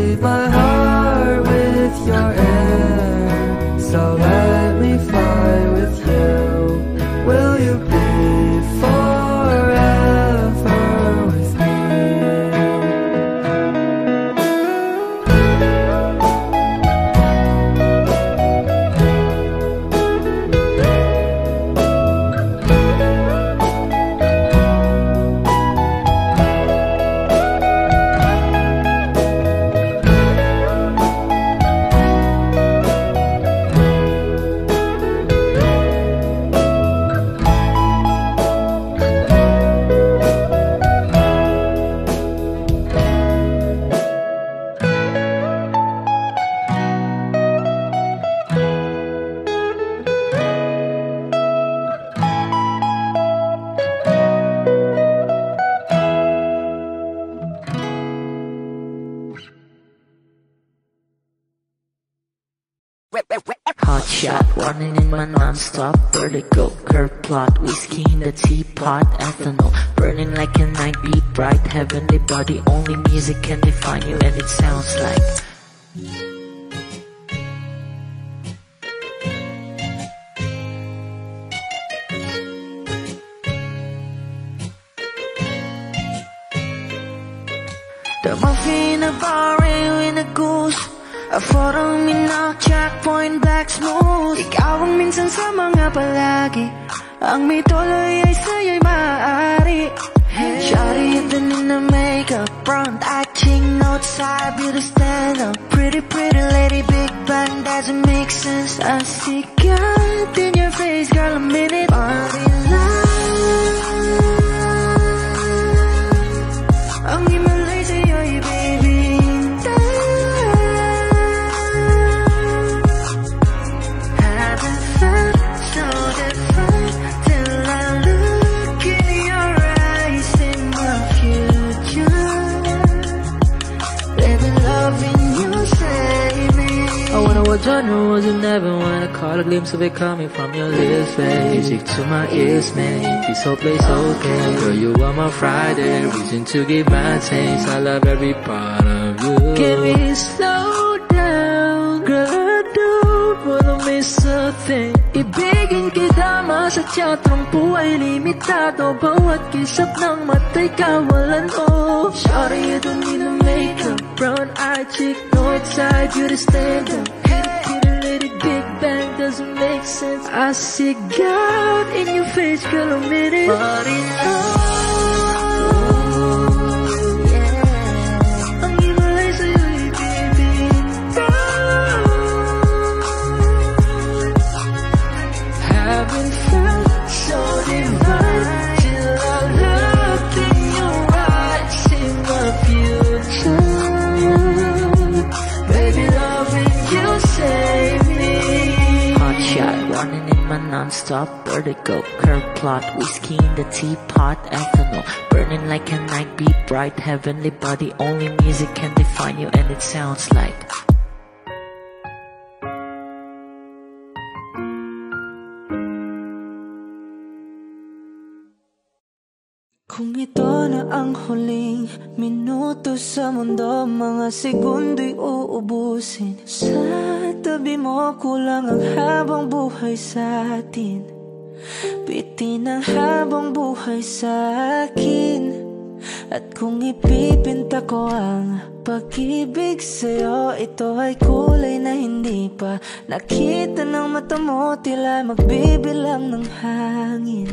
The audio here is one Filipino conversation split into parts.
leave my heart with your air. So let me fly with you. Will you be forever with me? Hot shot, running in my non-stop vertical. Curve plot, whiskey in the teapot, ethanol burning like a night beat bright. Heavenly body, only music can define you, and it sounds like the muffin in a bar in a goose. A photo mina, checkpoint black smooth. Ikaw ang minsan sa mga palagi. Ang may tuloy ay sa'yo'y maaari. Shawty even in the makeup, front acting outside, beauty stand up. Pretty lady, big bang doesn't make sense. I see God in your face, girl, a minute. Body line. Ang himalay sa'yo'y baby. Genre was you never wanna call a glimpse of it coming from your lips, babe. Music to my ears, man. This whole place okay. Girl, you are my Friday, reason to give my taste. I love every part of you. Can we slow down? Girl, I don't wanna miss a thing. Ibigin kita, masadya trangpo ay limitado. Bawat kisap ng mata'y kawalan, oh. Shawty, you don't need no makeup. Brown-eyed chick, northside, you to stand up. Big bang doesn't make sense. I see God in your face, girl, a minute. Body yeah. Ang himalay sa'yo'y baby. Haven't felt so divine till I looked in your eyes, in my future. Baby, loving you save me. Shot, running in my non-stop vertical. Curve plot, whiskey in the teapot, ethanol burning like a night beat bright. Heavenly body, only music can define you, and it sounds like kung ito na ang huling minuto sa mundo, mga segundo'y uubusin. Sa tabi mo, kulang ang habang buhay sa atin. Bitin ang habang buhay sa akin. At kung ipipinta ko ang pag-ibig sa'yo, ito ay kulay na hindi pa nakita ng mata mo, tila magbibilang ng hangin.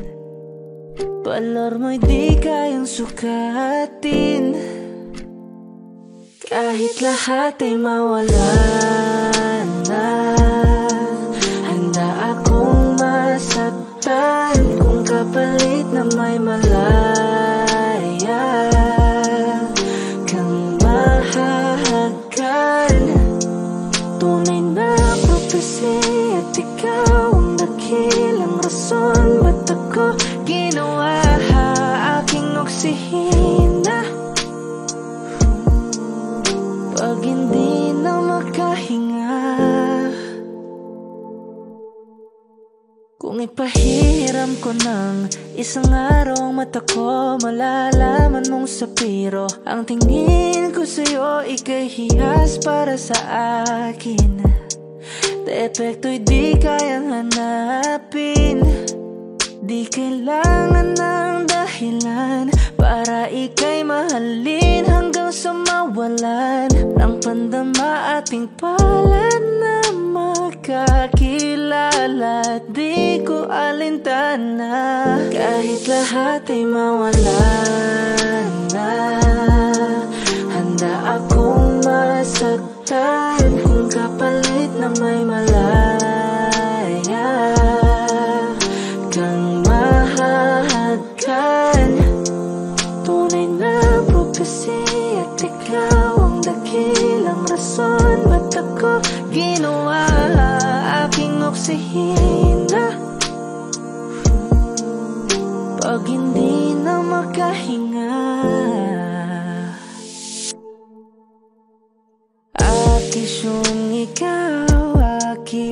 Balor mo'y di kayang sukatin, kahit lahat ay mawala na. Handa akong masaktan kung kapalit na may malaya kang mahahagan. Tunay na prophecy at ikaw ang dakilang rason ba't ako ginawa aking oksihina. Pag hindi na makahinga, kung ipahiram ko ng isang araw ang mata ko, malalaman mong sapiro ang tingin ko sa'yo, ika'y hiyas para sa akin. Depekto'y di kayang hanapin. Di kailangan ng dahilan para ika'y mahalin hanggang sa mawalan ng pandama ating palad na makakilala. Di ko alintana kahit lahat ay mawalan na. Handa akong masaktan kung kapalit na may malaya kang mahahagkan. Tunay na prophecy at ikaw ang dakilang rason ba't ako ginawa aking oksihina pag hindi na makahinga. Akisyong ikaw, aki.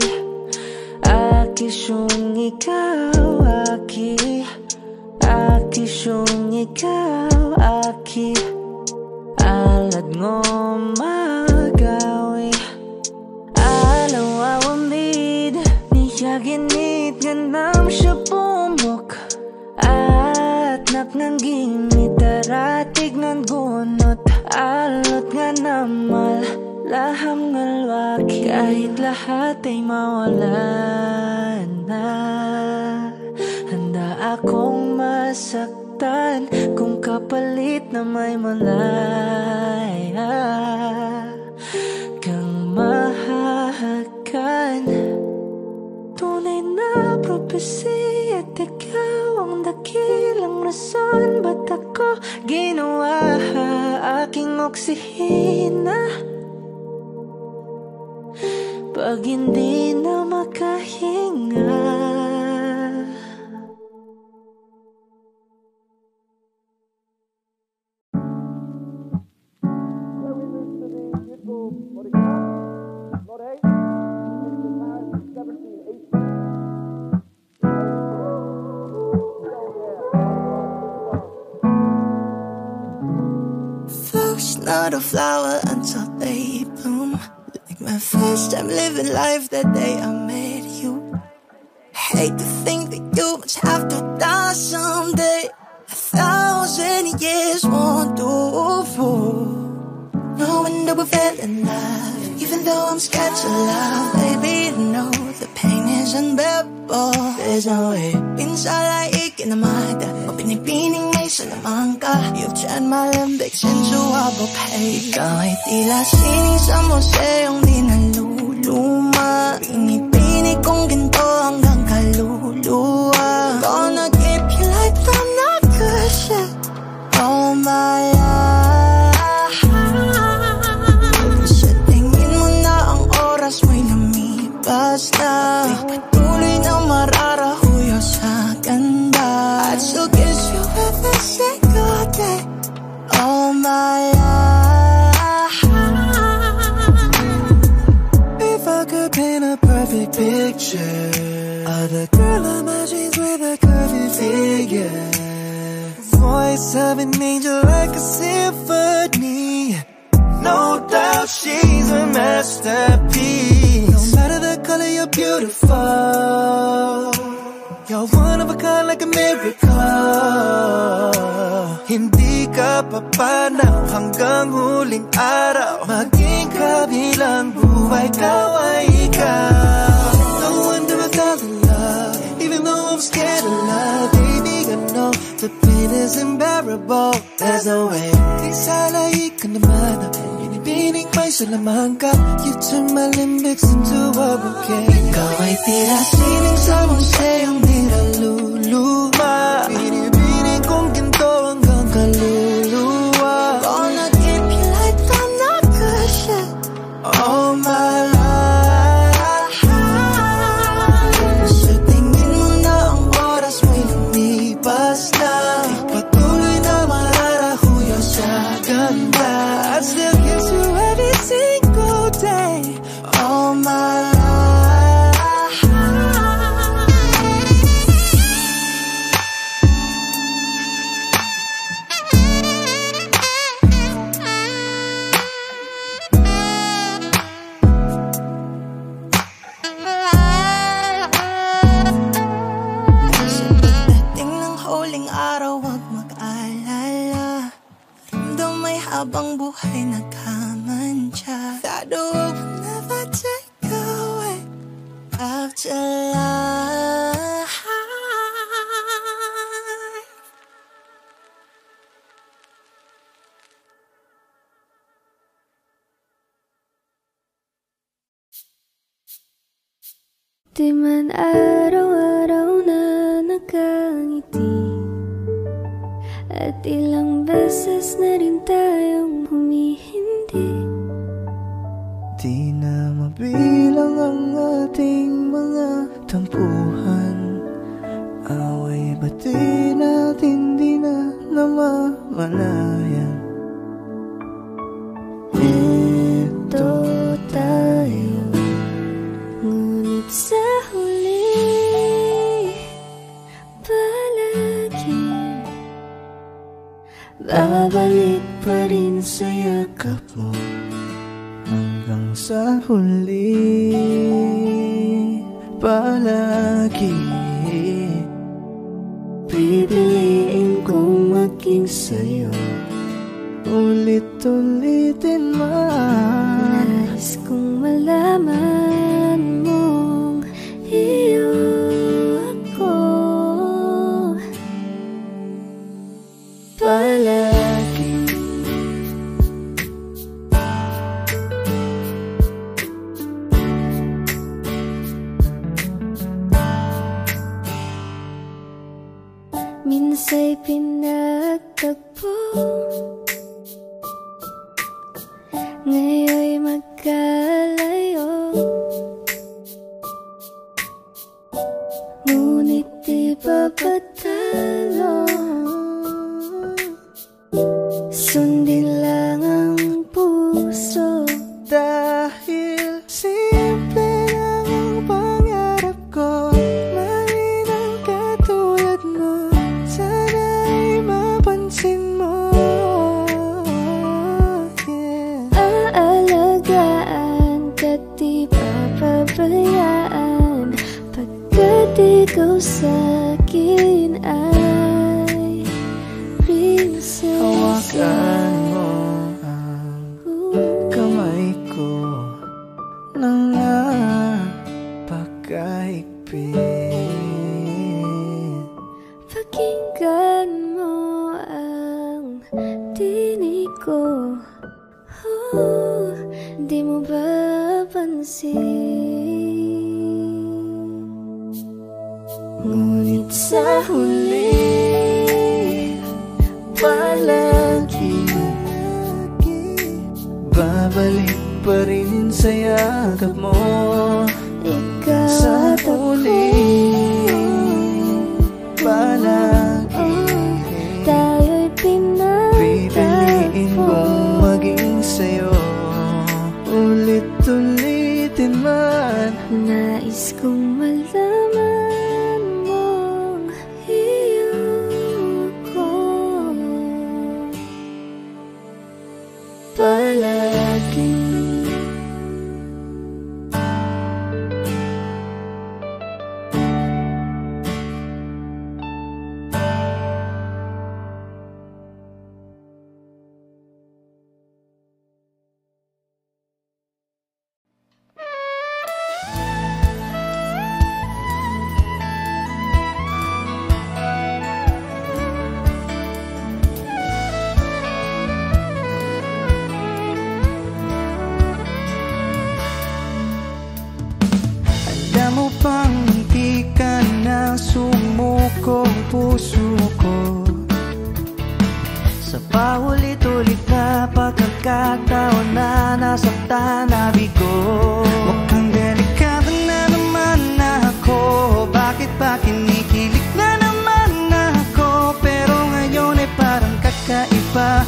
Akisyong ikaw, aki. Akisyong ikaw, aki. Alad ngo magawi alaw awamid niyaginit ganam siya pumok at napnanggingit daratig ng gunot alot nga namal laham ngalwaki kahit lahat ay mawalan na. Handa akong masaktan kung kapalit na may malaya kang mahahagkan. Tunay na prophecy at ikaw ang dakilang rason ba't ako ginawa aking oksihina pag hindi na makahinga. Not a flower until they bloom. Like my first time living life that day I met you. Hate to think that you must have to die someday. 1,000 years won't do for knowing that we fell in love. Even though I'm scared to love, baby, you know the pain is unbearable. There's no way pinsala ikinamada mapinipining may salamang ka. You've turned my limbics into a bouquet. Ikaw ay tila sining sa museong di naluluma. Pinipini kong ginto hanggang kaluluwa. Gonna keep you like I'm not good shit all my life. Sa tingin mo na ang oras mo'y lumipas na. Di patuloy na mararahuyo sa ganda. I'd still kiss you every single day all my life. If I could paint a perfect picture of the girl of my dreams with a curvy figure, voice of an angel like a symphony. No doubt she's a masterpiece. No matter the color, you're beautiful. You're one of a kind like a miracle. Hindi ka papanaw hanggang huling araw. Maging kabilang buhay, ikaw ay ikaw. No wonder I fell in love, even though I'm scared of love. Baby, I know the pain is unbearable. There's no way isalay ka naman. Binibining may salamang ka. You turn my limbics into a bouquet. Ikaw ay tila sining sa museong di naluluma. Binibining kong ginto hanggang kaluluwa. Gonna keep you like I'm not good shit all my life. Sa tingin mo na ang oras mo'y lumipas na. Di patuloy na mararahuyo sa ganda. I still kiss you every single day all my life. know it will never take away after life. Di man araw-araw na nakangiti, at ilang beses na rin tayong humihindi. Di na mabilang ang ating mga tampuhan, away bati natin di na namamalayan. Ito tayo, ngunit sa huli palagi babalik pa rin sa yakap mo. Hanggang sa huli palagi pipiliin kong maging sa'yo. Ulit-ulitin man, nais kong malaman mong iyo ako palagi. Minsa'y pinagtagpo, ngayon'y magkalayo, ngunit di papatalo. Sundin lang ang puso, dahil simple lang ang pangarap ko. Mahalin ang katulad mo, sana'y mapansin mo. Aalagaan ka't di papabayaan, pagkat ikaw sa'kin ay prinsesa. Hawakan mo ang kamay ko nang napakahigpit. Pakinggan mo ang tinig ko, di mo ba pansin? Ngunit sa huli Palagi babalik pa rin sa yakap mo. ikaw Sa at ako, palagi tayo'y pipiliin pinagtagpo. kong maging sa'yo. Ulit-ulitin man, Nais kong malaman mong iyo ko palagi. alam mo bang hindi ka na sumuko ang puso ko sa paulit-ulit na pagkakataon na nasaktan na bigo. Mukhang delikado na naman ako, bakit ba kinikilig na naman ako? Pero ngayon ay parang kakaiba,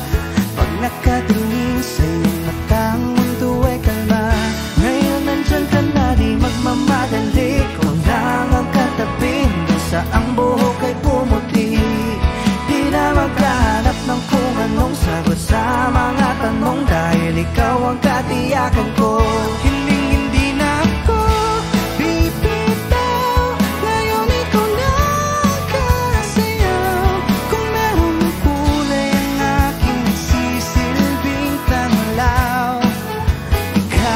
pag nakatingin sa iyong mata ang mundo ay kalma. Ngayon nandyan ka na, di magmamadali, kung lang ang katabi sa ang buhok ay pumuti. Di na maghanap ng kung anong sagot sa mga tanong, dahil ikaw ang katiyakan ko. Hindi na ako bibitaw, ngayon ikaw na kasayaw. Kung merong kulay ang aking sisilbing tanglaw, ikaw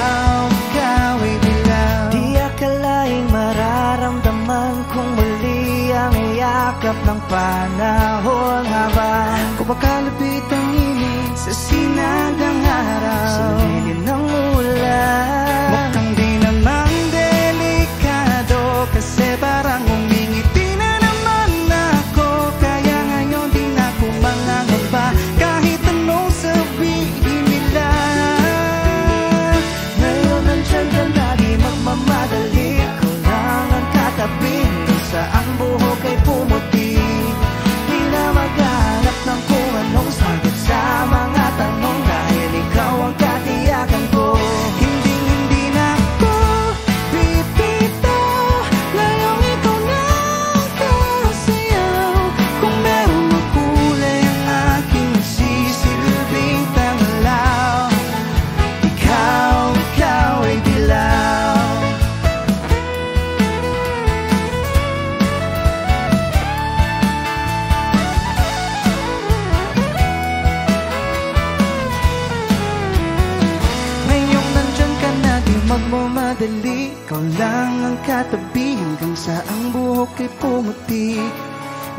magmadali, ikaw lang ang katabi hanggang sa ang buhok ay pumuti.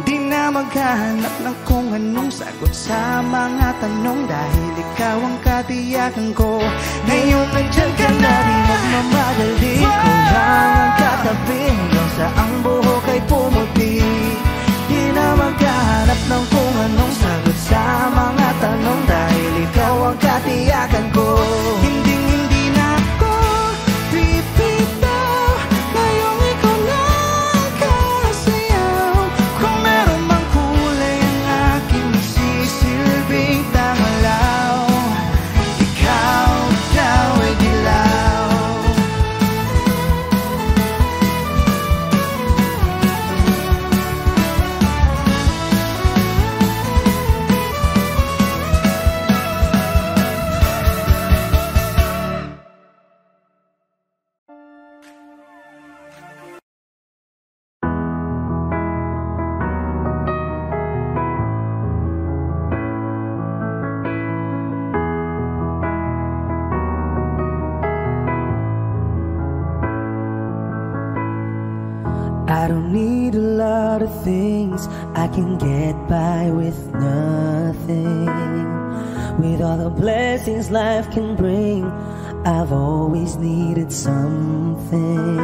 Di na maghahanap ng kung anong sagot sa mga tanong, dahil ikaw ang katiyakan ko. Ngayon nandiyan ka na, di magmamadali, ikaw lang ang katabi hanggang sa ang buhok ay pumuti. Di na maghahanap ng kung anong sagot sa mga tanong, dahil ikaw ang katiyakan ko. Hindi na ako pipitaw, ngayong ikaw na ang kasayaw. Kung meron mang kulay ang aking masisilbing tangalaw, ikaw daw ay dilaw. I don't need a lot of things, I can get by with nothing. With all the blessings life can bring, I've always needed something.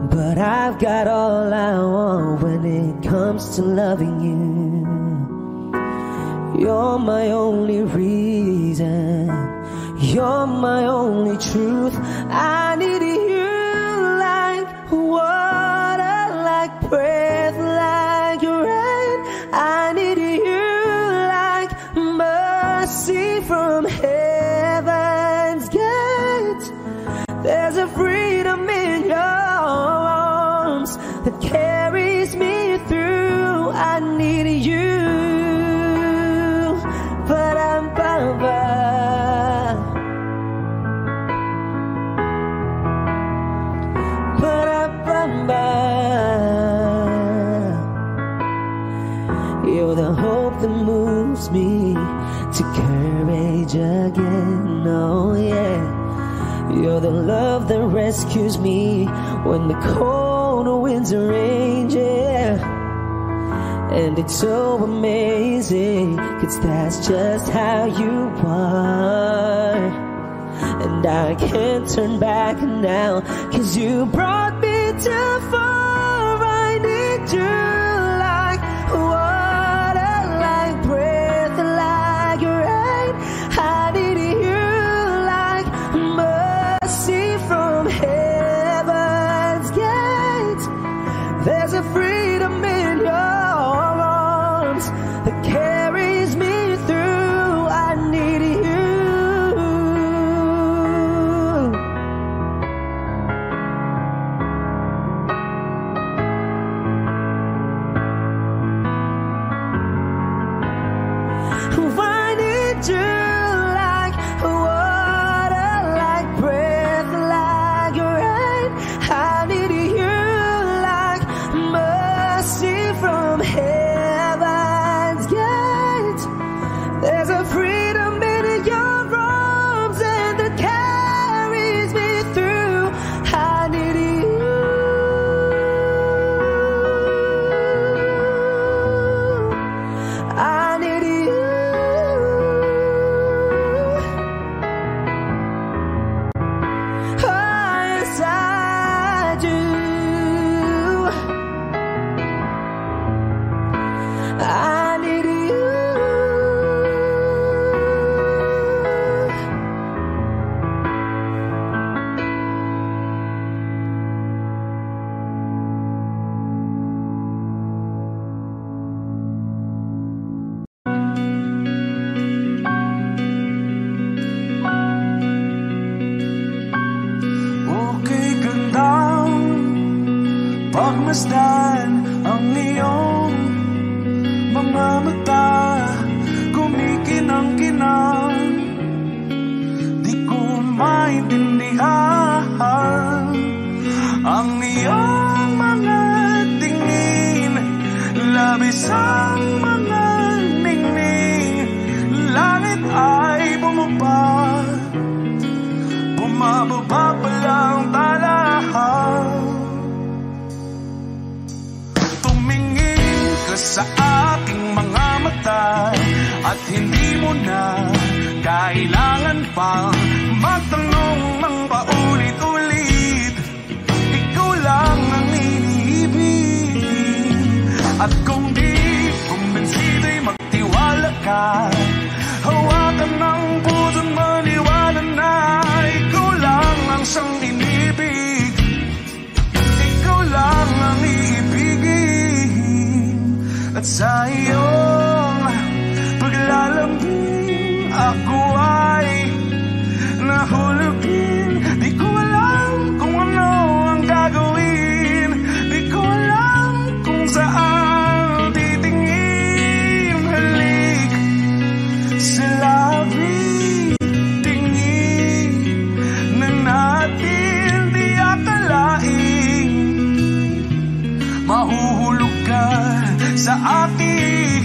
But I've got all I want when it comes to loving you. You're my only reason, you're my only truth. I need you like water, like breath, like rain. I need you like mercy from heaven's gate. There's a freedom in your arms that carries me through. I need you, but I'm you're the hope that moves me to courage again. Oh yeah, you're the love that rescues me when the cold winds are raging. And it's so amazing, 'cause that's just how you are. And I can't turn back now, 'cause you brought me too far. I need you like water, like breath, like rain. I need you like mercy from heaven's gate. There's a freedom in your arms that carries me through. I need you. I need you like water, like breath, like rain. I need you like mercy from heaven's gate. There's a freedom in your arms and that carries me through. I need you. I need you. I need you. Okay, gandang pagmasdan ang iyong mga mata, kumikinang-kinang. Di ko maintindihan ang iyong mga tingin, labis ang mga ningning. Langit ay bumaba, bumababa pala na kailangan pang magtanong ng paulit-ulit. Ikaw lang ang iniibig. At kung di kumbinsido'y magtiwala ka, hawakan ng puso't maniwala na ikaw lang ang siyang inibig. Ikaw lang ang iibigin. At sa iyong paglalambing ako ay nahulugin. Di ko alam kung ano ang gagawin. Di ko alam kung saan titingin. Halik sa labi, tingin na natin di akalain. Mahuhulog ka sa akin.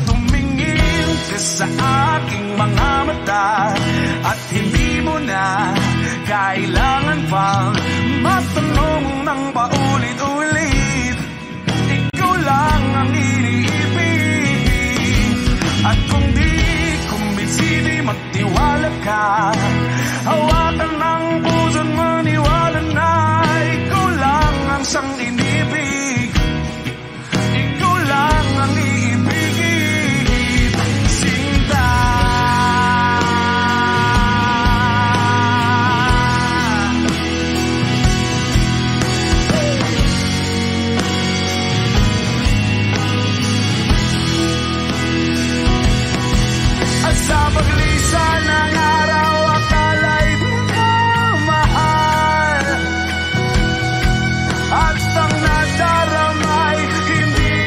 Tumingin ka sa aking mga mata at hindi mo na kailangan pang magtanong ng paulit-ulit. Ikaw lang ang iniibig. At kung di kumbinsido'y magtiwala ka, hawakan ng puso't maniwala na ikaw lang ang siyang inibig. Ikaw lang ang iibigin. Sinta. At sa paglisan ng araw, akala'y di ka mahal. At ang nadaramay hindi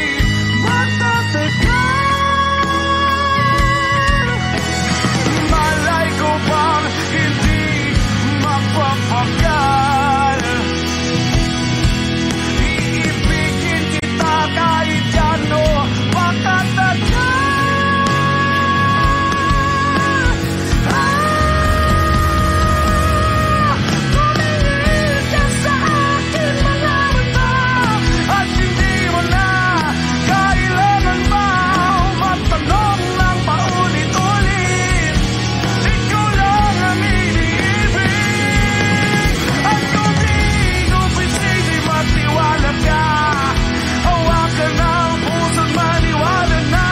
matatagal. Malay ko bang hindi mapapagal. Iibigin kita kahit gano pakatagal. Tumingin ka sa akin mga mata at hindi mo na kailangan pa magtanong ng paulit-ulit. Ikaw lang ang iniibig. At kung di kumbinsido'y magtiwala ka, hawakan ng puso't maniwala na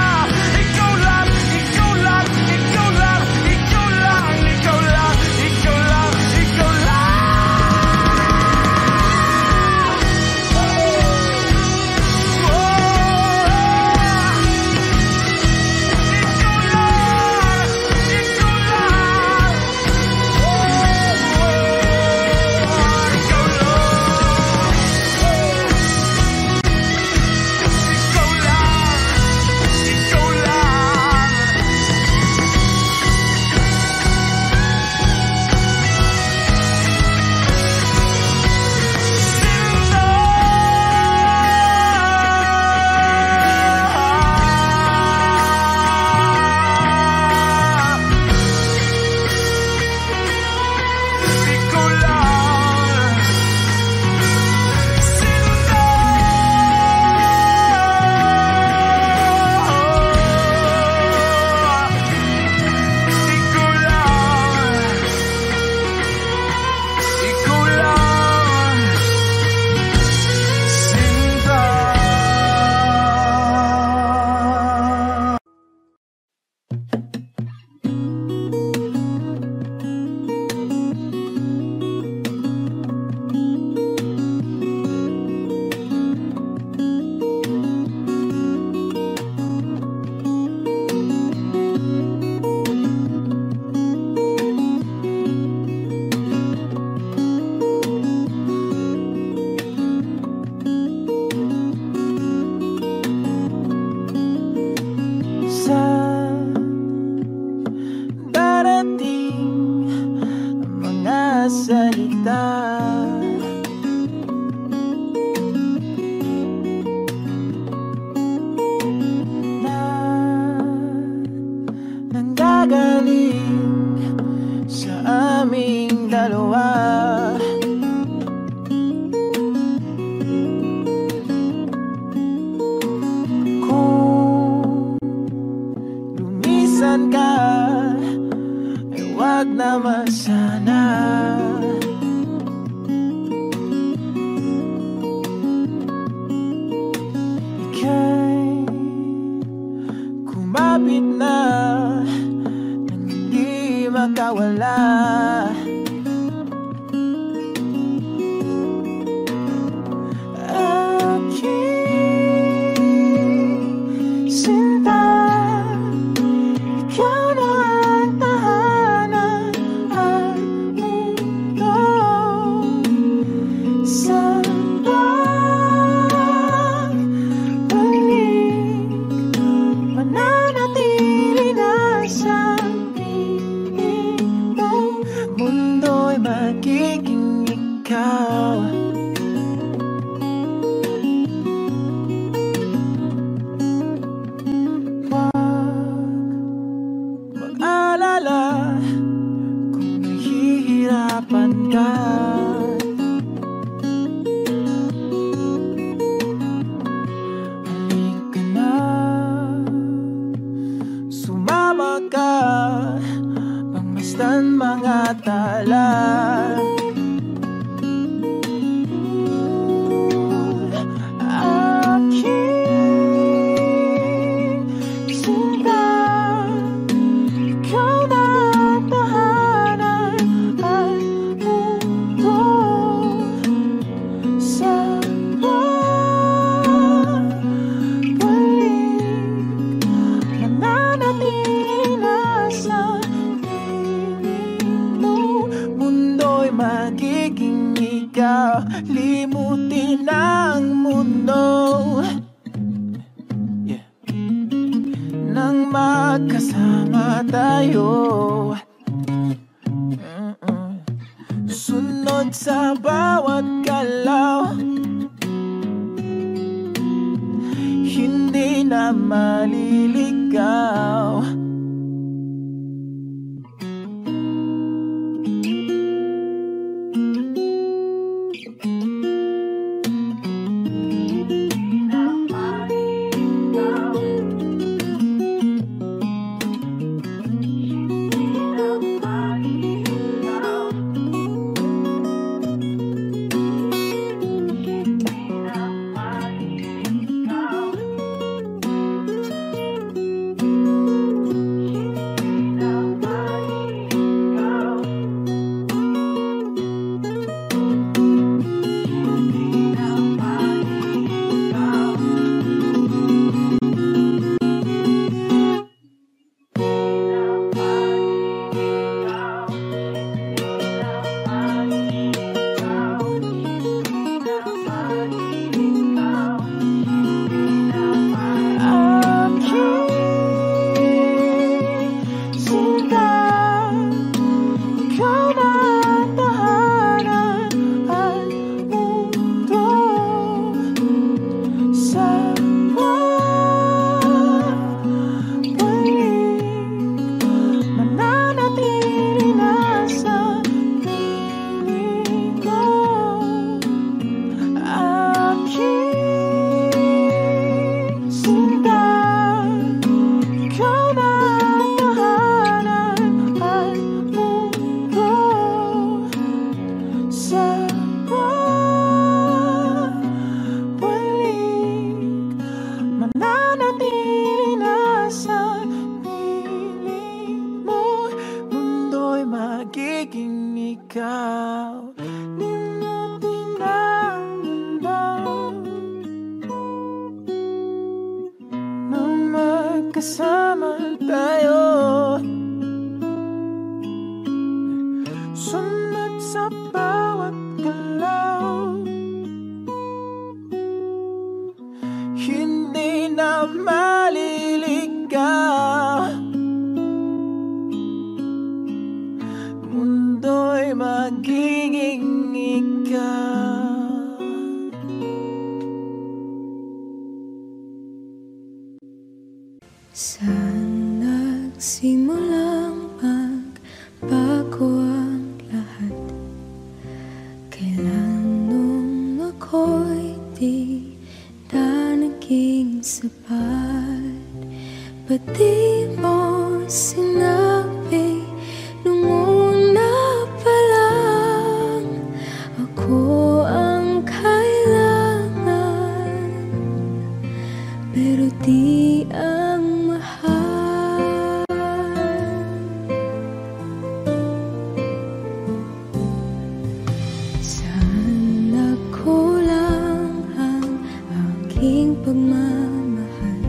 ikaw lang, ikaw lang, ikaw lang, ikaw lang, ikaw lang, ikaw lang, ikaw lang. minsan ka ay wag naman sana. Ika'y kumapit na nang hindi makawala. Limutin ang mundo, nang magkasama tayo. Sunod sa bawat galaw, hindi na maliligaw. Kasama tayo, sunod sa bawat galaw, hindi na maliligaw. Mundo'y magiging ikaw. Saan nagsimulang magbago ang lahat? Kailan nung ako'y di na naging sapat? Ba't di mo sinabi nung una pa lang, ako ang kailangan, pero di ang mahal. Sana kulang ang aking pagmamahal,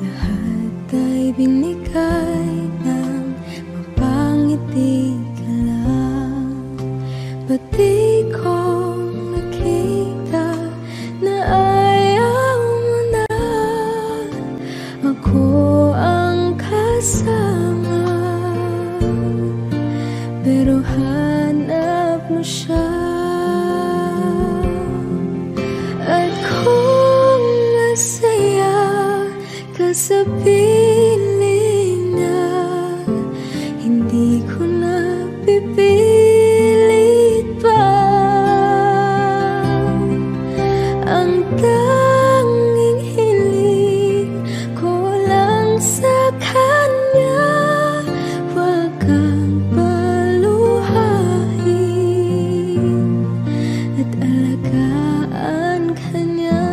lahat ay binigay ng mapangiti ka lang. Ba't di ko nakita na ayaw mo na ako ang kasama, pero hanap mo siya. At kung masaya ka sa piling niya, hindi ko na pipilit pa. Ang tanging hiling ko lang sa kanya, wag kang paluhain at alagaan ka niya.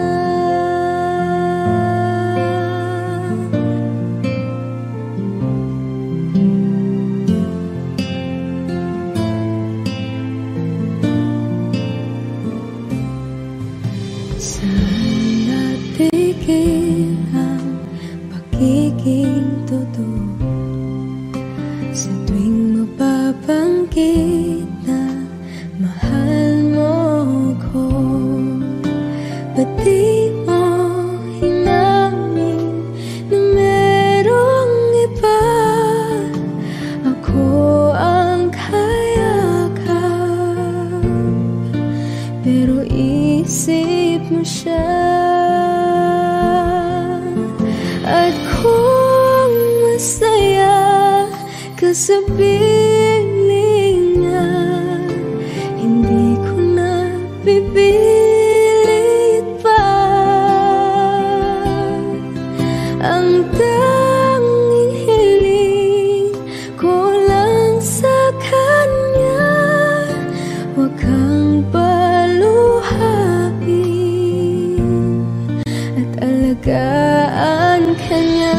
Sana tigil ang pagiging totoo sa tuwing mapabanggit na mahal mo ko. Ba't di mo hinamin na merong iba? Ako ang kayakap, pero isip mo siya. At kung masaya ka sa piling niya, hindi ko na pipilit pa. Ang tanging hiling ko lang sa kanya, wag kang paluhain at alagaan ka niya.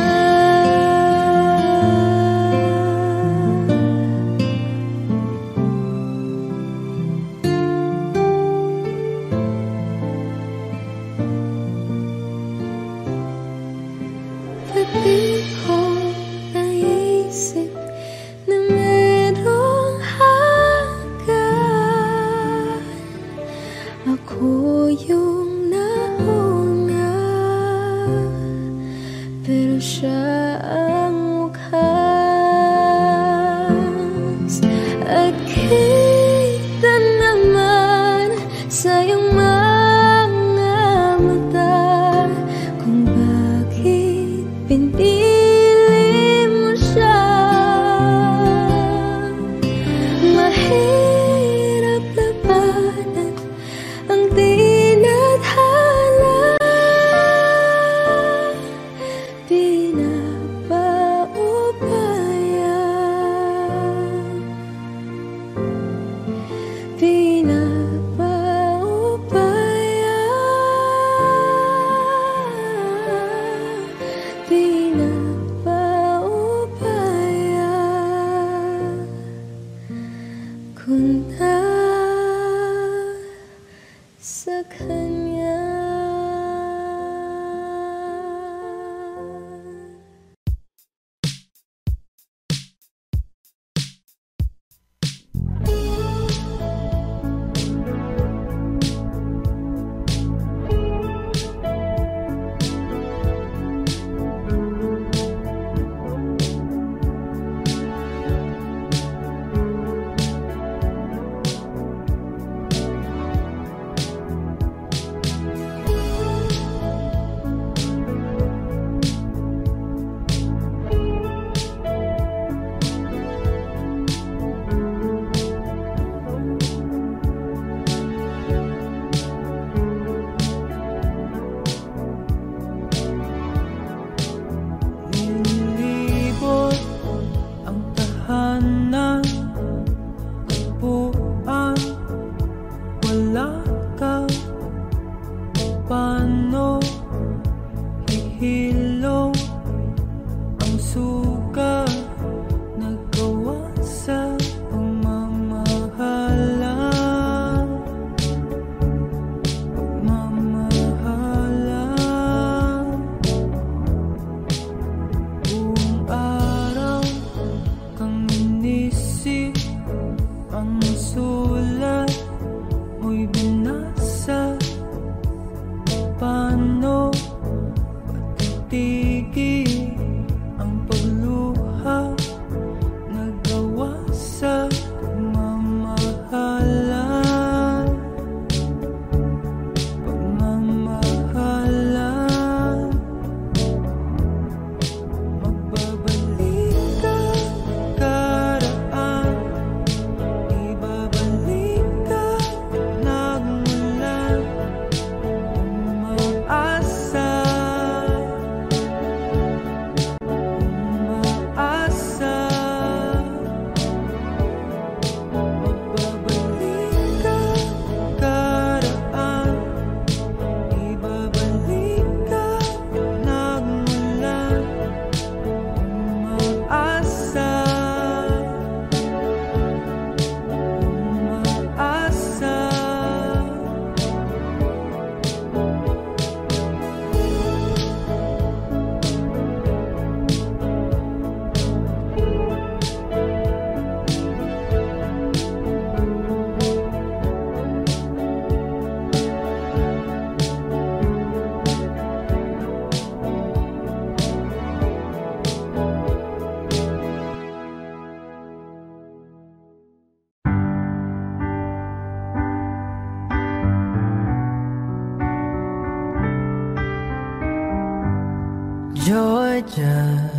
Georgia,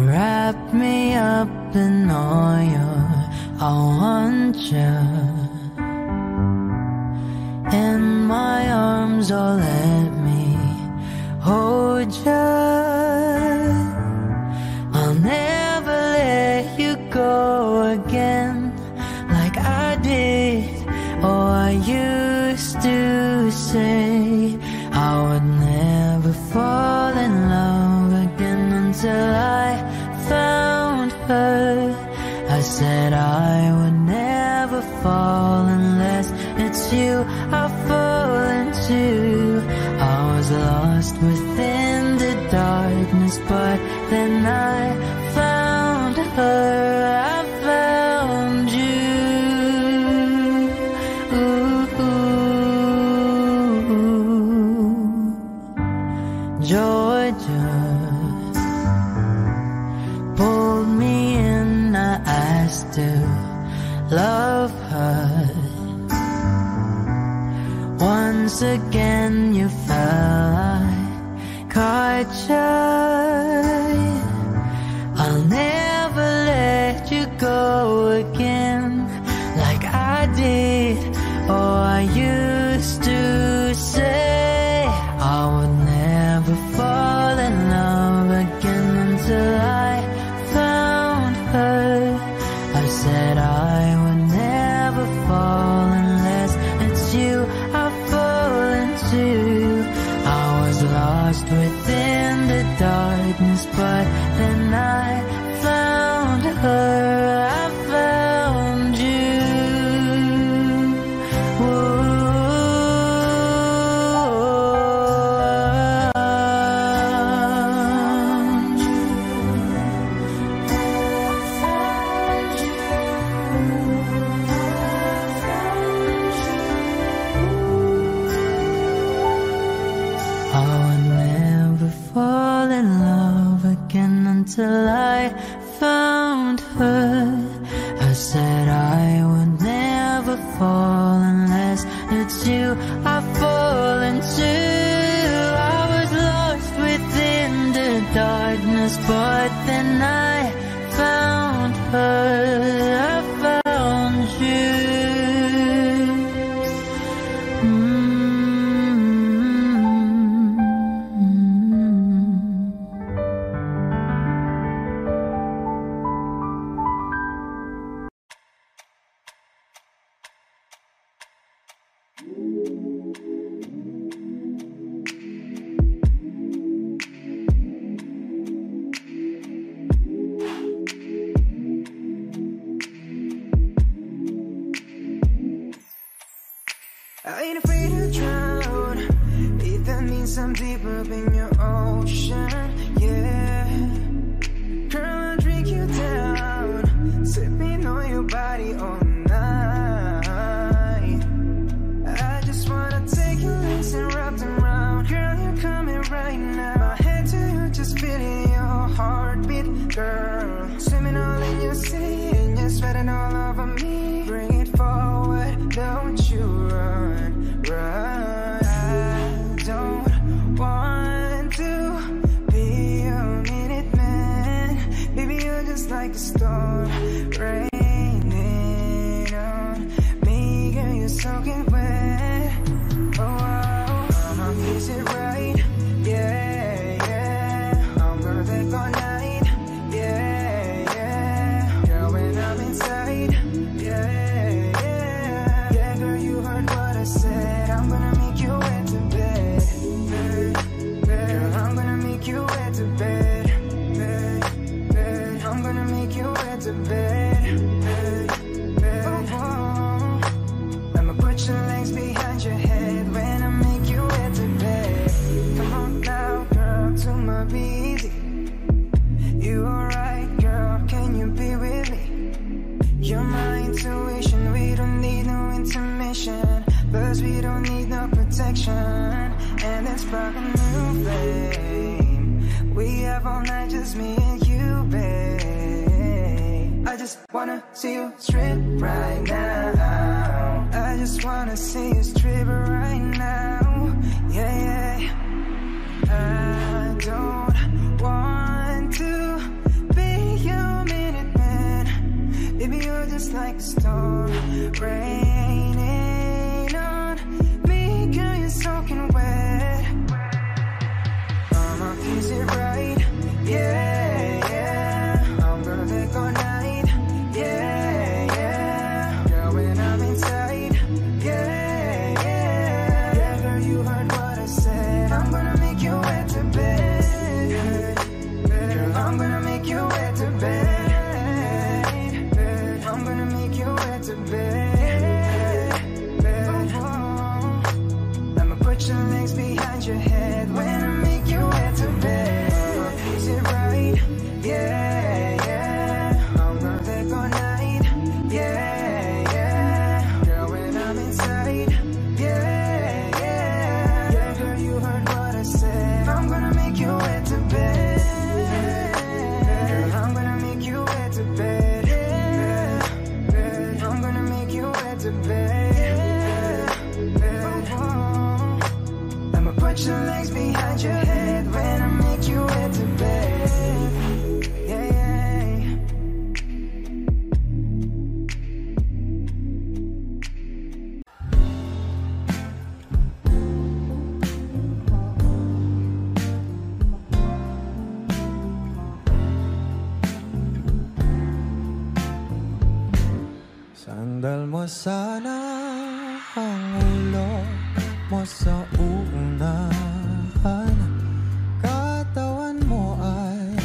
wrap me up in oil. I want you in my arms, oh let me hold you. I'll never let you go again like I did. Oh, I used to say I would never fall in love again until I found her. I said I would never fall unless it's you I fall into. I was lost within the darkness, but then I found her. I found you. Georgia pulled me in, I asked to love her. Once again you fell, I caught you. I'll never let you go again like I did. Oh, I used to say I would never fall in love again until I found her. I said I would never fall unless it's you I fall into. I was lost within the darkness, but then I found her. I found you. Until I found her. I said I would never fall unless it's you I fall into. I was lost within the darkness, but then I found her. I found you. I ain't afraid to drown, if that means I'm deep up in your ocean, yeah. Girl, I'll drink you down, sipping on your body all night. I just wanna take your legs and wrap them around. Girl, you're coming right now. My head to you, just feeling your heartbeat, girl. Swimming all in your sea, and you're sweating all over me. Bring it forward, don't you run, run. I don't want to be a minute man. Baby, you're just like a storm raining on me. Girl, you're soaking wet. Oh, I'ma kiss it right, yeah, yeah. I'm gonna take all night, yeah, yeah. Girl, when I'm inside, yeah, yeah. Yeah, girl, you heard what I said. I'm gonna make you wet to bed, bed, bed. Girl, I'm gonna make you wet to bed, bed, bed. I'm gonna make you wet to bed, bed, bed. Oh, oh. I'ma put your legs behind your head when I make you wet to bed. Come on now, girl, to my busy. You alright, girl, can you be with me? You're my intuition, we don't need no intermission. Plus we don't need no protection. And let's spark a new flame. We have all night, just me and you, babe. I just wanna see you strip right now. I just wanna see you strip right now. Yeah, yeah. I don't want to be your minute man. Baby, you're just like a storm raining on me. Girl, you're soaking wet. Is it right? Yeah, yeah. I'm gonna take all night. Yeah, yeah. Girl, when I'm inside. Yeah, yeah. Yeah, girl, you heard what I said. I'm gonna make you wet to bed. Girl, I'm gonna make you wet to bed. I'm gonna make you wet to bed. I'ma put your legs behind your head when I make you wet to bed. Is it right? Yeah, yeah. I'm gonna take all night. Yeah, yeah. Girl, when I'm inside. Yeah, yeah. Yeah, girl, you heard what I said. I'm gonna make you wet to bed. Girl, I'm gonna make you wet to bed. I'm gonna make you wet to bed. I'ma put your legs behind your head when I make you wet to bed. Yeah, yeah. Sandal mo sana ang ulo mo sa unahan. Katawan mo ay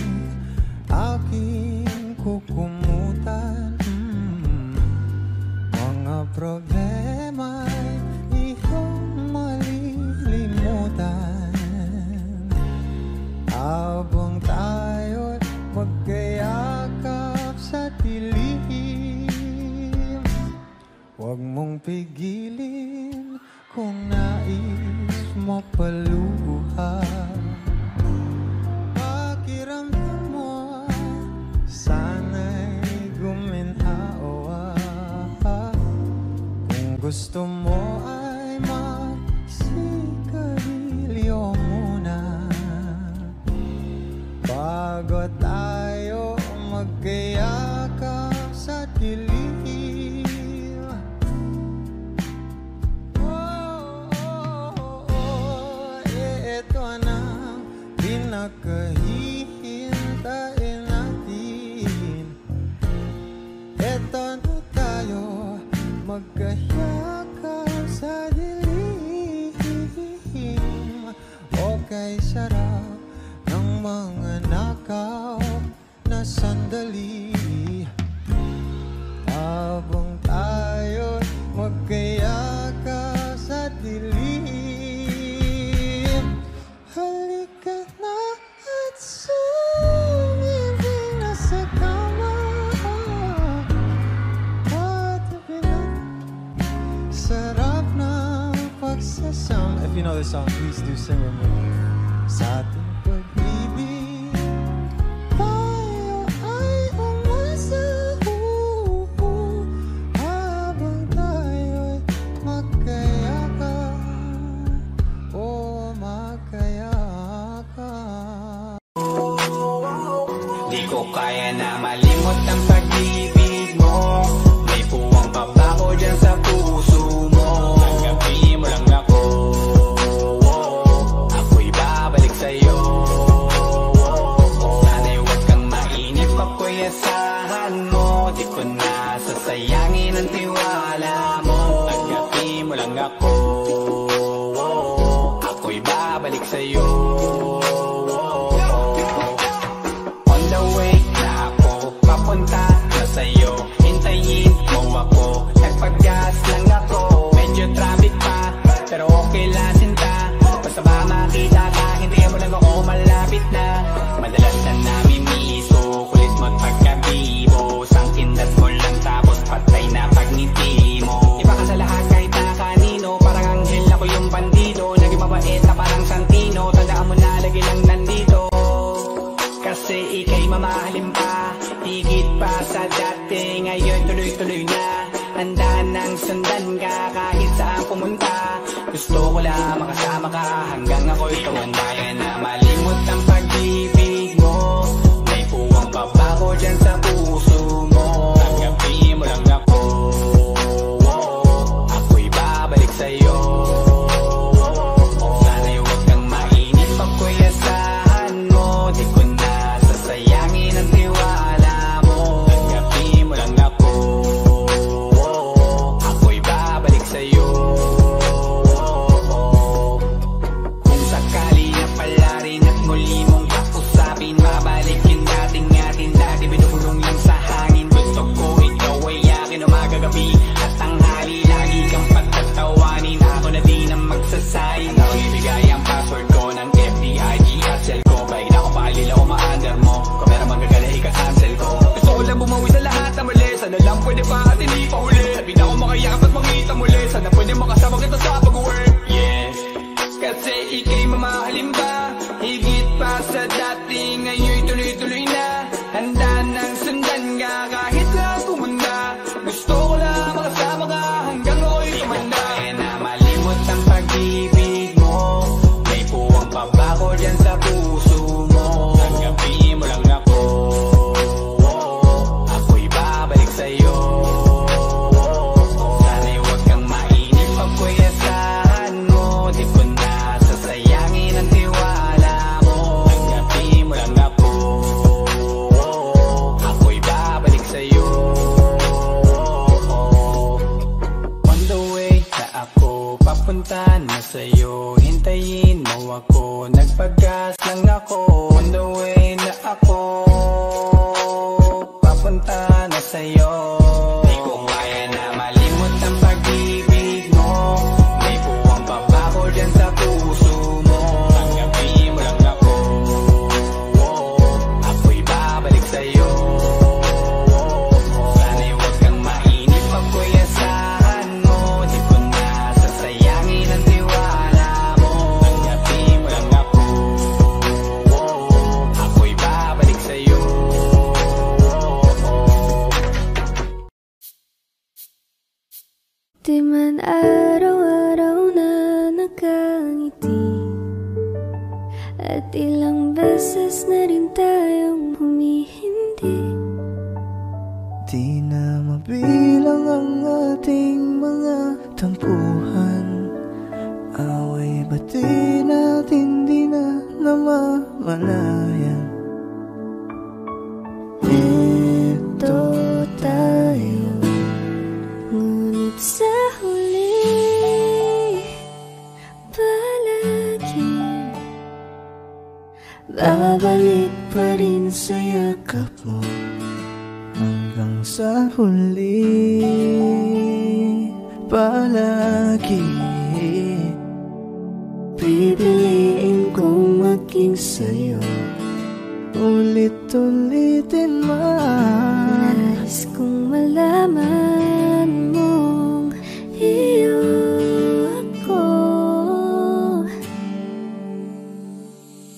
aking kukumutan. Mga problema'y iyong malilimutan. Habang tayo'y magkayakap sa dilim, huwag mong pigilin kung nais mo paluha. Pakiramdam mo sana'y guminhawa. Kung gusto mo ay magsigarilyo muna bago tayo magkayakap sa dilim. Pinakahihintayin natin. Eto na tayo magkayakap sa dilim. Okay, sarap ng mga nakaw na sandali. Habang tayo magkayakap sa dilim. Halika na at sumibig na sa kama. Patabi na, sarap ng pagsasama. If you know this song, please do sing with me. Sa ating pag-ibig, tayo ay umasahupo. Habang tayo'y magkayakap, o magkayakap. Di ko kaya na malimot ang pag-ibig mo. May puwang pabaho dyan sa puso mo. Tanggapin mo lang ako, ako'y babalik sa'yo. Sana'y huwag kang mainip, ako'y asahan mo. Di ko na sasayangin ang tiwala mo. Tanggapin mo lang ako, ako'y babalik sa'yo. On the way na ako, papunta na sa'yo. Hintayin mo ako, nagpag-gas lang ako. Medyo traffic pa, pero okay lang sinta. Basta ba makita ka, hindi mo lang ako malapit na. Madalas na namimiso, kulit mo't pagkabibo. Sangkindat mo lang tapos patay na pagngiti mo. Iba ka sa lahat kahit na kanino, parang anghel ako yung bandido. Naging mabait na parang Santino, tandaan mo na lagi lang nandito. Kasi ika'y mamahalin pa, higit pa sa dati. Ngayon tuloy-tuloy na, Handa nang sundan ka kahit saan pumunta. Gusto ko lang makasama ka hanggang ako'y tumanda. Kaya na malimot ang pag-ibig mo. May puwang pa ba ko dyan sa puso mo? Tanggapin mo lang ako, ako'y babalik sa'yo. Sana'y huwag kang mainip, ako'y asahan mo. Di ko na sasayangin ang tiwala mo. Tanggapin mo lang ako, ako'y babalik sa'yo. Kung sakali na pala rin at muli mong kausapin, mabalik yung dating atin, dati binubulong lang sa hangin. Gusto ko ikaw ay akin umaga gabi at tanghali, lagi kang pagtatawanin. Ako na din ang magsasayin. Ako ibigay ang password ko ng FB, IG at cell ko. Baig na ako paalila o ma-under mo, kung meron magagala ika-cancel ko. Gusto ko lang bumawi sa lahat na mali. Sana lang pwede pa at hindi pa huli. Sabi na ako makayakap at makita muli. Sana pwede makasama kita sa pag-work. Yes, kasi ika'y mamahalin ba higit pa sa dati, ngayon'y tuloy-tuloy na. Handa nang sundan ka kahit lang pumunta. Gusto ko lang makasama ka hanggang ako'y tumanda. Kaya na malimot ang pag-ibig mo. May puwang pa ba ko dyan sa puso mo? Tanggapin mo lang ako, ako'y babalik sa'yo. Sana'y huwag kang mainip, ako'y asahan mo. Di ko na sasayangin ang tiwala mo. Tanggapin mo lang ako, ako'y babalik sa'yo. On the way na ako, papunta na sa'yo. Hintayin mo ako, nagpagas lang ako. On the way na ako, papunta na sa'yo. Di ko kaya na malimot ang pag-ibig mo. May puwang pa ba ko dyan sa puso mo? Tanggapin mo lang ako, ako'y babalik sa'yo. Sana'y huwag kang mainip, ako'y asahan mo. Di ko na sasayangin ang tiwala mo. Tanggapin mo lang ako, ako'y babalik sa'yo. Di man araw-araw na nakangiti, at ilang beses na rin tayong humihindi. Di na mabilang ang ating mga tampuhan. Away bati natin di na namamalayan. Ito tayo, ngunit sa huli palagi babalik pa rin sa yakap mo. Hanggang sa huli palagi pipiliin kong maging sa'yo. Ulit-ulitin man. Nais kong malaman mong iyo ako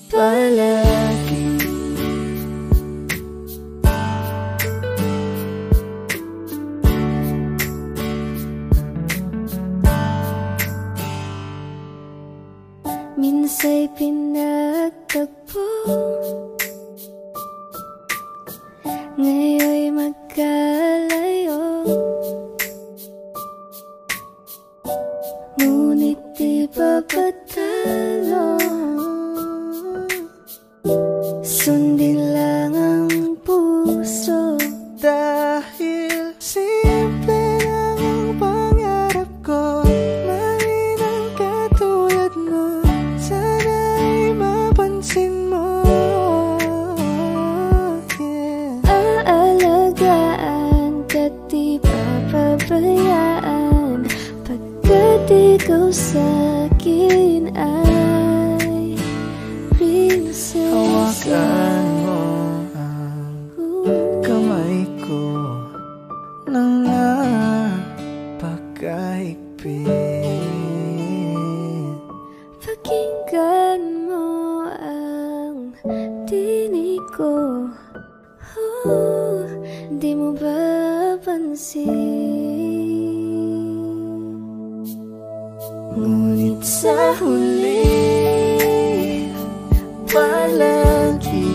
Palagi minsa'y pinagtagpo, ngayon'y magkalayo. Ngunit di papatalo, sundin lang ang puso. dahil simple lang ang pangarap ko. Mahalin ang katulad mo, sana'y mapansin mo. Yeah. Aalagaan ka't di papabayaan, pagkat ikaw sa'kin ay prinsesa. Hawakan mo ang kamay ko nang napakahigpit. Pakinggan mo ang tinig ko, di mo ba pansin? Ngunit sa huli palagi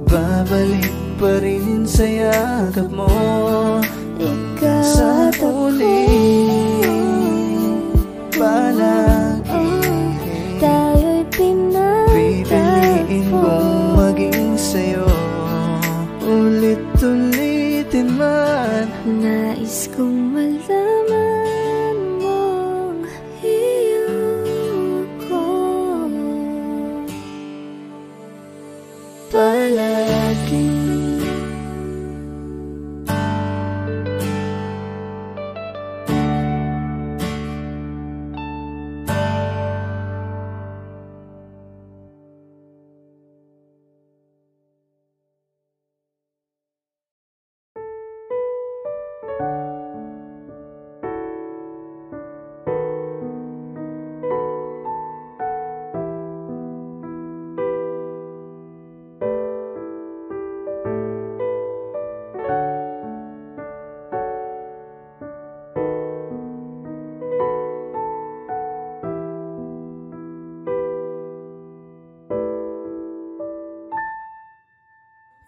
babalik pa rin sa yakap mo. Ikaw Sa at ako, huli palagi tayo'y pipiliin pinagtagpo. kong maging sa'yo. Ulit-ulitin man Nais kong malaman mong iyong ko palagi.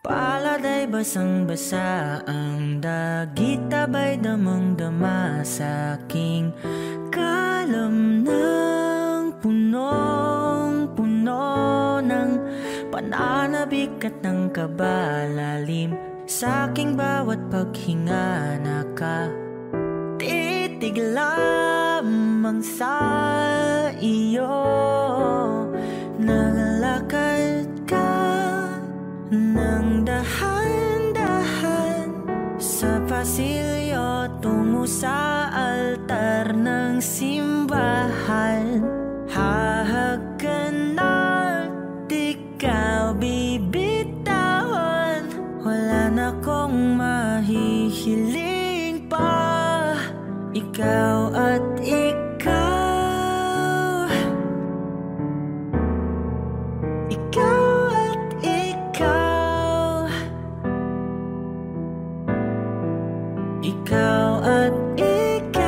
Palad ay basang-basa, ang dagit abay damang-dama sa aking kalam ng punong-puno ng pananabik at ng kabalalim. Sa aking bawat paghinga nakatitig lamang sa iyo. Naglakad ka nang dahan-dahan sa pasilyo tungo sa altar ng simbahan. Hahagan at ikaw bibitawan, wala na kong mahihiling pa. Ikaw at ikaw, ikaw at ikaw, ikaw at ikaw,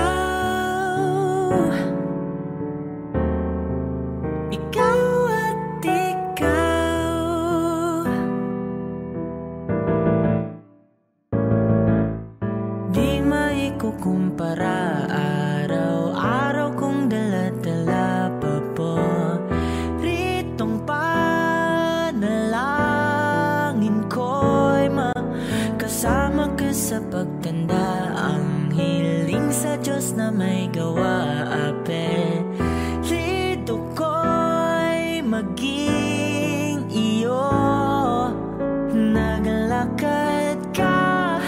ikaw at ikaw. Di maikukumpara, araw-araw kong dala-dala pa po ritong panalangin ko'y makasama ka sa pagtanda. Ang hiling sa Diyos na may gawa, apelido ko'y maging iyo. Naglakad ka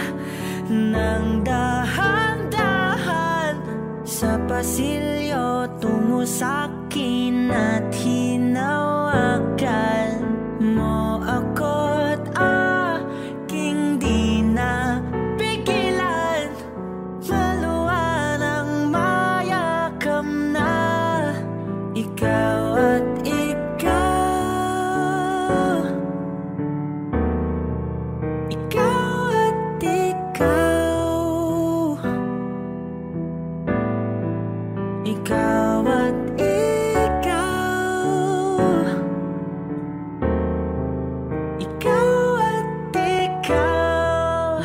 nang dahan-dahan sa pasilyo tungo sa'kin at hinawakan mo ako't aking di na pigilan. Maluwan ang mayakam na ikaw at ikaw, ikaw at ikaw, ikaw at ikaw, ikaw at ikaw.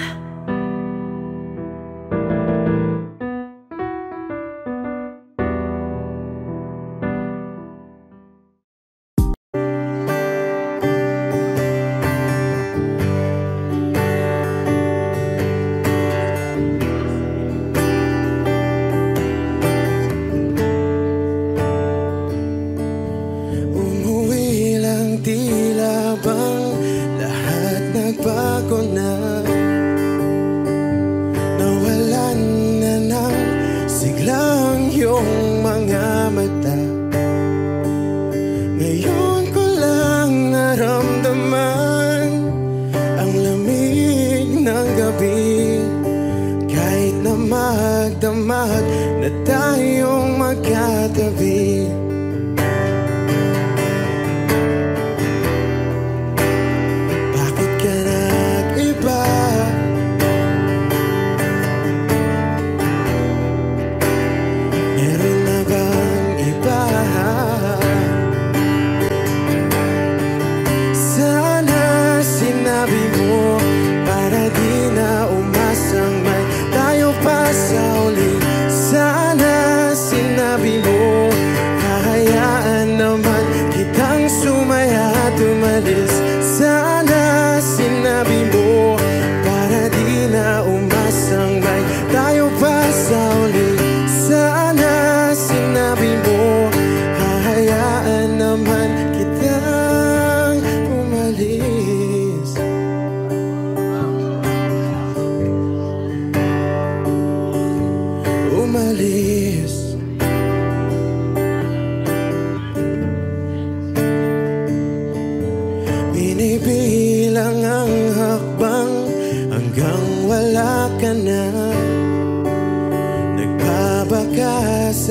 Umuwi lang, tila bang lahat nagbago na. Nawalan na ng siglang iyong mga mata. Ngayon ko lang naramdaman ang lamig ng gabi. Kahit na magdamag na tayong magkatabi, bakit ka nag-iba? Meron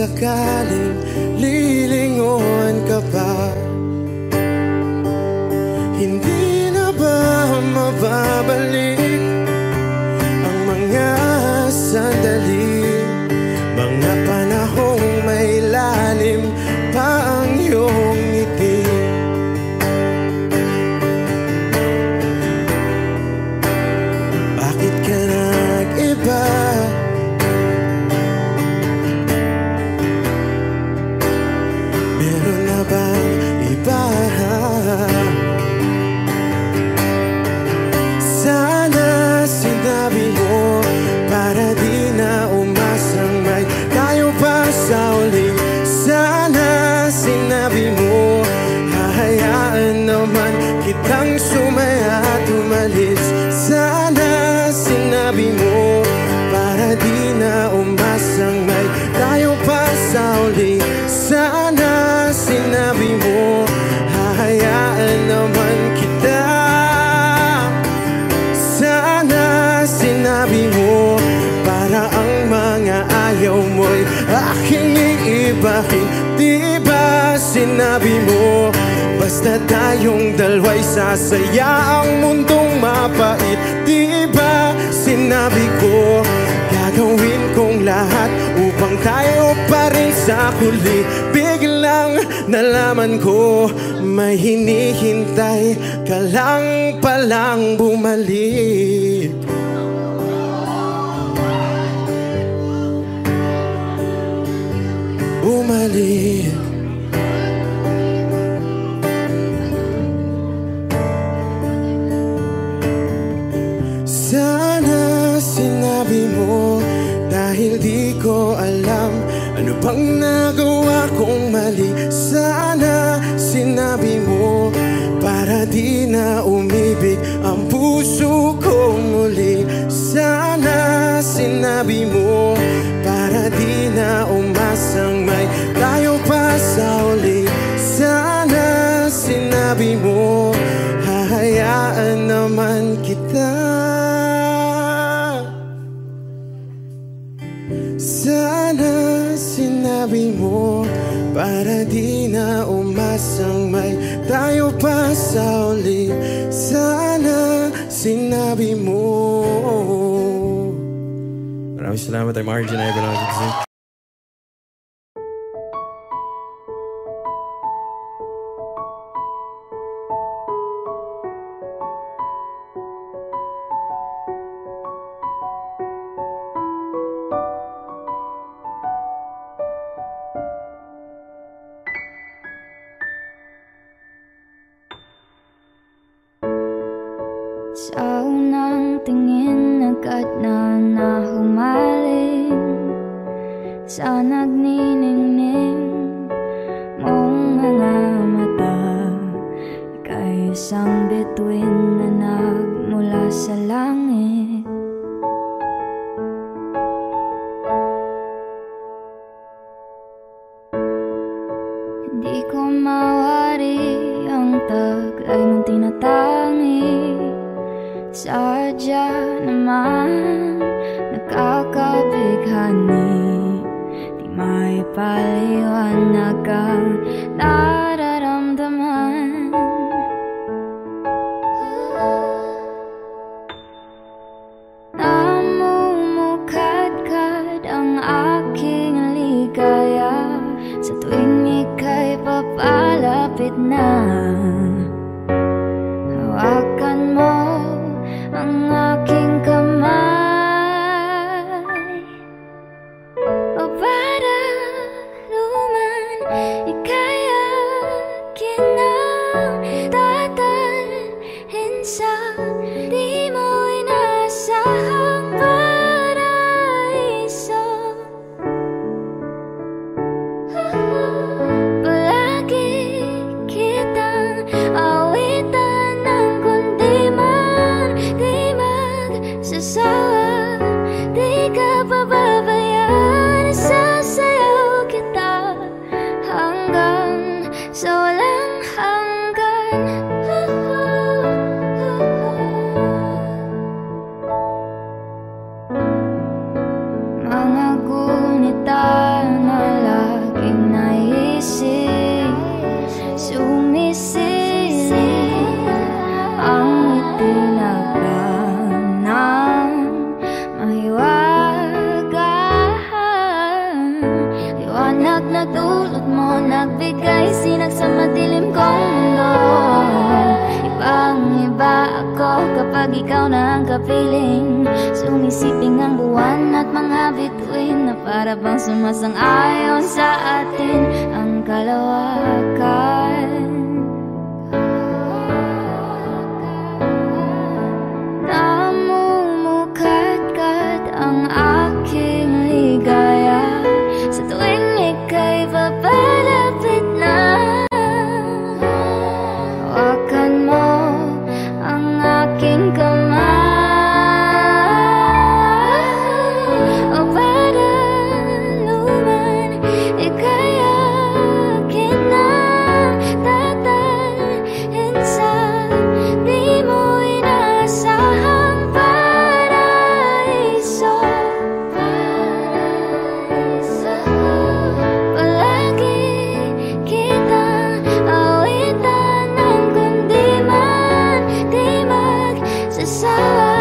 sakaling lilingon ka pa, hindi na ba mababalik ang mga sandali, mga panahong may lalim pa ang iyong ngiti? Bakit ka nag-iba? Meron na bang iba? Sana sinabi mo para di na umasang may tayo pa sa uli. Sana sinabi mo hahayaan naman kitang sumaya at umalis. Sana sinabi mo para di na umasang may tayo pa sa uli. Sana sinabi mo hahayaan naman kita. Sana sinabi mo para ang mga ayaw mo'y aking iibahin. Di ba sinabi mo basta tayong dalawa'y sasaya ang mundong mapait? Di ba sinabi ko gagawin kong lahat upang tayo pa rin sa huli? Biglang nalaman ko may hinihintay ka lang palang bumalik. Bumalik. Sana sinabi mo dahil di ko alam ano bang nagawa kong mali. Sana sinabi mo para di na umibig ang puso ko muli. Sana sinabi mo para di na umasang may tayo pa sa uli. Sana sinabi mo hahayaan naman kita. Sana sinabi mo para di na umasang may tayo pa sa uli. Sana sinabi mo. Maraming salamat ay Margie na ibang. Sa unang tingin agad na nahumaling sa nagniningning mong mga mata. Ika'y isang bituin na nagmula sa langit. Hindi ko mawari ang taglay mong tinatangi. Sadya naman nakakabighani, di may paliwanag ang nararamdaman. Namumukadkad ang aking ligaya sa tuwing ika'y papalapit na. Hawakan mo ang aking kamay, o para luman ika'y akin ang tatalhin sa di mo inasahang paraiso. Palagi kitang awitan ng kundi man di magsasawa, di ka pababayaan. Sasayaw kita hanggang sa walang hanggan. ko kapag ikaw na ang kapiling. Sumisiping ang buwan at mga bituin na para bang sumasang-ayon sa atin ang kalawakan. Namumukat-kat ang aking ligaya sa tuwing ika'y papalapit na. Hawakan mo ang aking kamay, o para luman ika'y akin na tatalhin sa di mo inasahang paraiso. Palagi kitang awitan ng kundi man di magsasawa,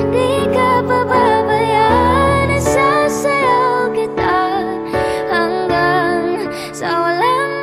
di ka pababayaan. Isasayaw kita hanggang sa walang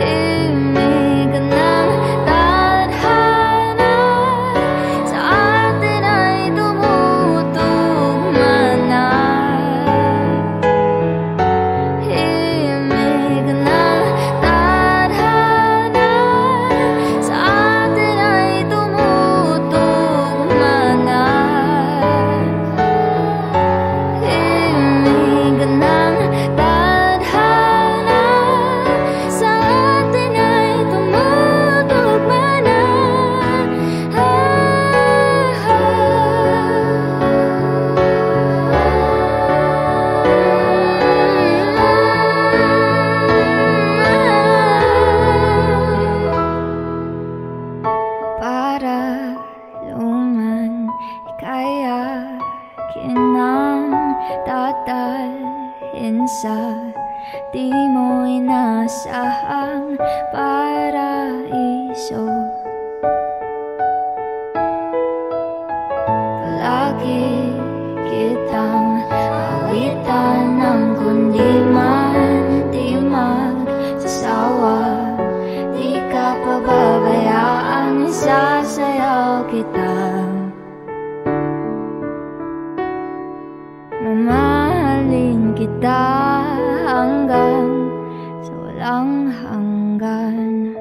himig ng tadhana sa atin ay tumutugma na. Himig ng tadhana sa atin ay tumutugma na. Himig ng tadhana sa atin ay tumutugma na. Para luman ika'y akin ang tatalhin sa di mo inasahang paraiso. Palagi kitang awitan ng kundi man di magsasawa, di ka pababayaan. Isasayaw kita, mamahalin kita hanggang sa walang hanggan.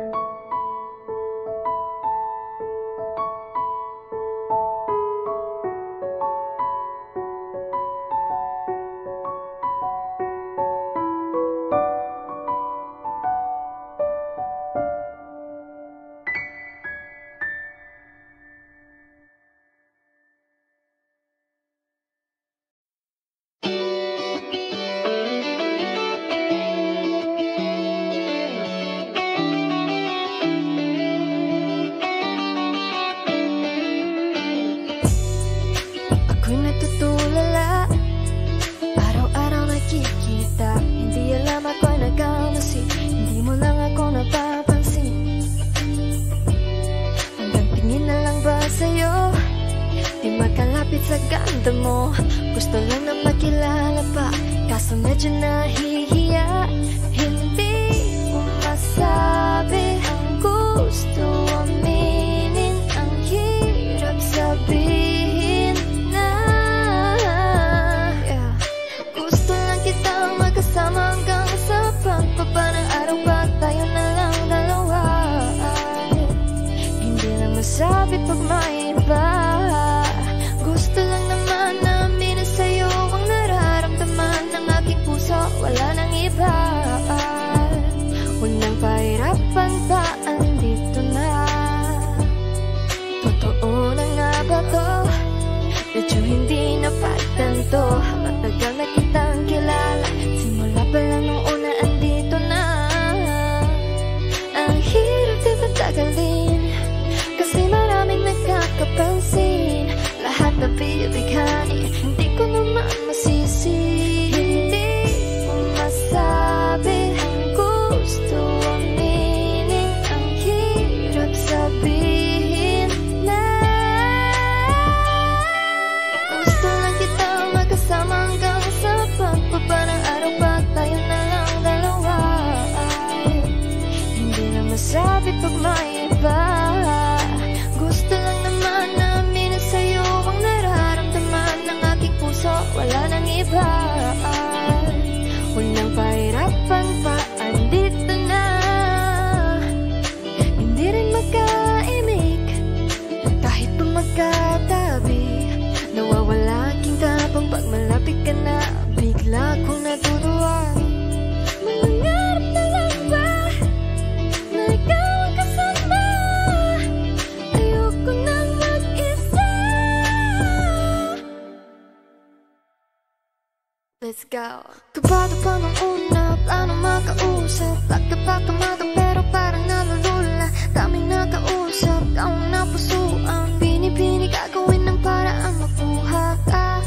Let's go. Kabado pa nung una, plano makausap. Pagkapakamado pero parang nalulula. Daming nakausap, taong napusuan. Pinipini gagawin ng paraan makuha ka.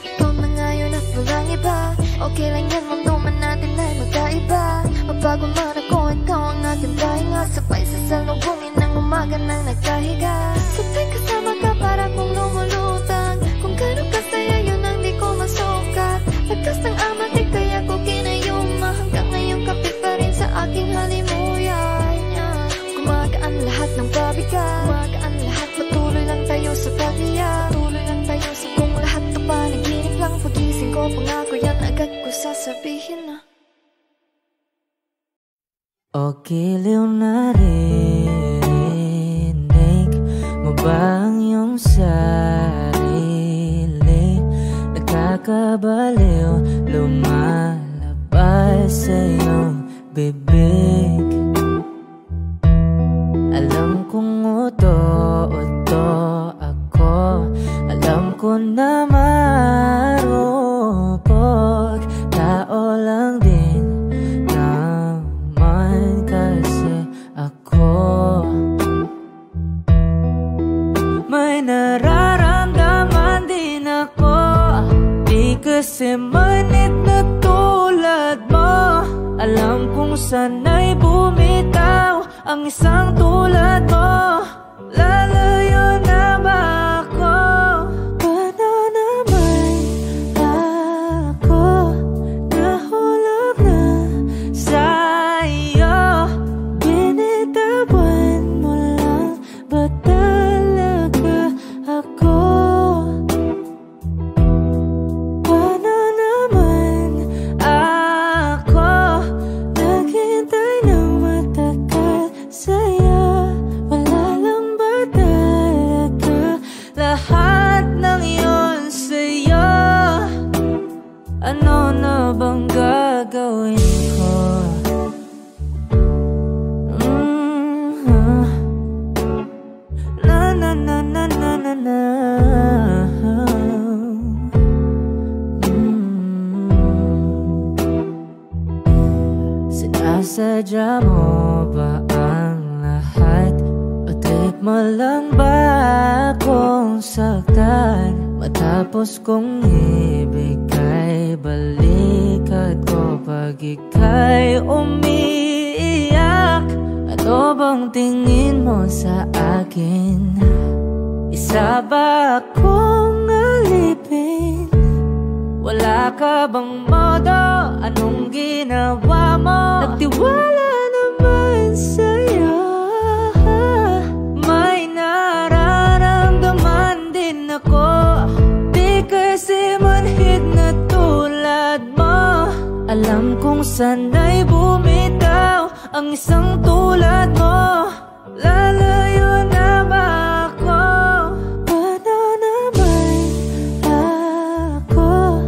Ikaw na ngayon at walang iba. Okay lang yan, mundo man natin ay magkaiba. Mabago man ako, ikaw ang aking pahinga. Sabay sasalubungin ng umaga nang nagkahiga. Sabay kasama ka para kong lumulutang. Kung gano'n kasaya yun ang di ko masukat. Lakas ng amat di kaya ko kinayuma. Hanggang ngayon kapit pa rin sa aking halimuyan. Gumagaan lahat ng pabigat. Gumagaan lahat, patuloy lang tayo sa pag-iyak. Patuloy lang tayo sa kung lahat to panaginip lang. Pagising ko pangako yan agad ko sasabihin na. O giliw na rinig mo ba ang iyong sarili? Nakakabaliw, lumalabas sa iyong bibig. Alam kong uto-uto ako. Alam ko na marupok. Tao lang din naman kasi ako. May nararamdaman din ako. Di kasi manit na tulad mo. Alam kong sana'y bumitaw ang isang tulad mo. Lalayo na ba ako? Paano naman ako nahulog na sa'yo? Binitawan mo lang ba talaga ako? Paano naman ako naghintay ng matagal sa'yo? Wala lang ba talaga lahat ng yun sa'yo? Ano na bang gagawin ko? Na na na na na na na. Sinasadya mo ba ang lahat? O trip mo lang ba akong saktan? Matapos kong ibigay balikat ko pag ika'y umiiyak. Ano bang tingin mo sa akin? Isa ba akong alipin? Wala ka bang modo? Anong ginawa mo? Nagtiwala naman sa'yo. May nararamdaman din ako. Di kasi manhid na tulad mo. Alam kong sana'y bumitaw ang isang tulad mo. Lalayo na ba ako? Paano naman ako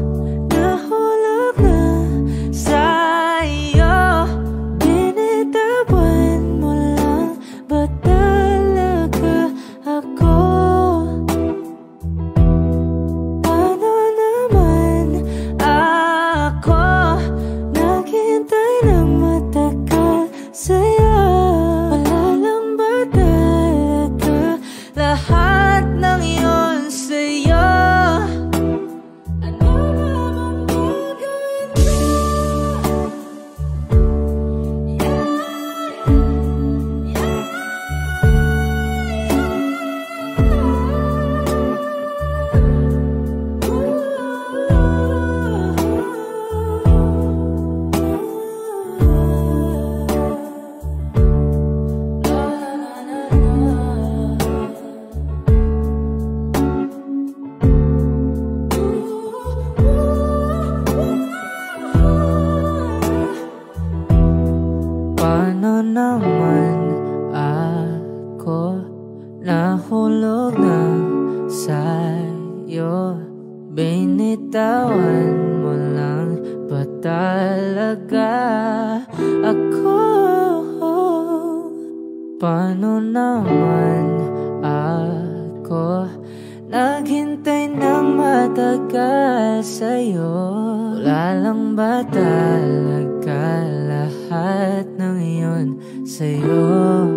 nahulog na sa'yo? Binitawan mo lang ba talaga ako? Paano naman ako naghintay ng matagal sa'yo? Wala lang ba talaga lahat ng yun sa'yo? Ano bang gagawin ko? Paano naman ako nahulog na sa'yo? Binitawan mo lang ba talaga ako? Paano naman ako naghintay ng matagal sa'yo? Wala lang ba talaga lahat ng iyon sa'yo?